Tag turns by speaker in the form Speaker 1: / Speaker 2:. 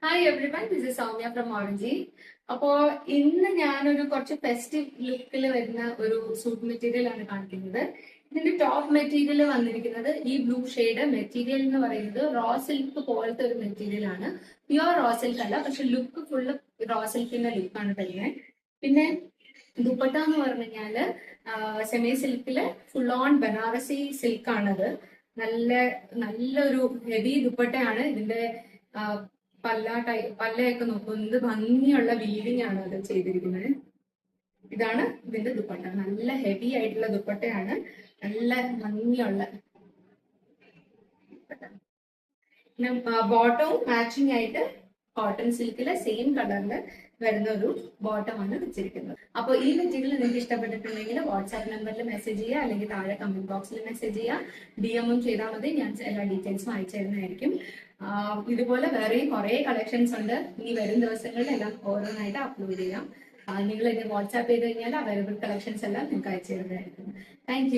Speaker 1: Hi everyone, this is Soumya from Oranchi. അപ്പോ ഇന്ന് ഞാനൊരു കുറച്ച് ഫെസ്റ്റീവ് ലുക്കിൽ വരുന്ന ഒരു സൂട്ട് മെറ്റീരിയൽ ആണ് കാണിക്കുന്നത്. ഇതിന്റെ ടോപ്പ് മെറ്റീരിയൽ വന്നിരിക്കുന്നത് ഈ ബ്ലൂ ഷെയ്ഡ് മെറ്റീരിയൽ എന്ന് പറയുന്നത് റോ സിൽക്ക് പോലത്തെ ഒരു മെറ്റീരിയൽ ആണ്. പ്യുവർ റോ സിൽക്ക് അല്ല, പക്ഷെ ലുക്ക് ഫുള്ള് റോ സിൽക്കിന്റെ ലുക്കാണ് തരുന്നത്. പിന്നെ ദുപ്പട്ട എന്ന് പറഞ്ഞു കഴിഞ്ഞാല് സെമി സിൽക്കില് ഫുൾ ഓൺ ബനാറസി സിൽക്ക് ആണത്. നല്ല നല്ലൊരു ഹെവി ദുപ്പട്ടയാണ്. ഇതിന്റെ പല്ലയൊക്കെ നോക്കും, എന്ത് ഭംഗിയുള്ള വീവിംഗ് ആണ് അത് ചെയ്തിരിക്കുന്നത്. ഇതാണ് ഇതിന്റെ ദുപ്പട്ട. നല്ല ഹെവി ആയിട്ടുള്ള ദുപ്പട്ടയാണ്, നല്ല ഭംഗിയുള്ള ദുപ്പട്ട. പിന്നെ ബോട്ടവും മാച്ചിങ് ആയിട്ട് കോട്ടൺ സിൽക്കിലെ സെയിം കളറിൽ വരുന്ന ഒരു ബോട്ടമാണ് വെച്ചിരിക്കുന്നത്. അപ്പോൾ ഈ മെറ്റീരിയൽ നിങ്ങൾക്ക് ഇഷ്ടപ്പെട്ടിട്ടുണ്ടെങ്കിൽ വാട്സാപ്പ് നമ്പറിൽ മെസ്സേജ് ചെയ്യുക, അല്ലെങ്കിൽ താഴെ കമന്റ് ബോക്സിൽ മെസ്സേജ് ചെയ്യുക. DM ചെയ്താൽ മതി, ഞാൻ എല്ലാ ഡീറ്റെയിൽസും അയച്ചു തരുന്നതായിരിക്കും. ഇതുപോലെ വേറെയും കുറേ കളക്ഷൻസ് ഉണ്ട്. ഇനി വരും ദിവസങ്ങളിൽ എല്ലാം ഓരോന്നായിട്ട് അപ്ലോഡ് ചെയ്യാം. നിങ്ങൾ എന്നെ വാട്സാപ്പ് ചെയ്ത് കഴിഞ്ഞാൽ അവൈലബിൾ കളക്ഷൻസ് എല്ലാം നിങ്ങൾക്ക് അയച്ചു തരുന്നതായിരിക്കും. താങ്ക്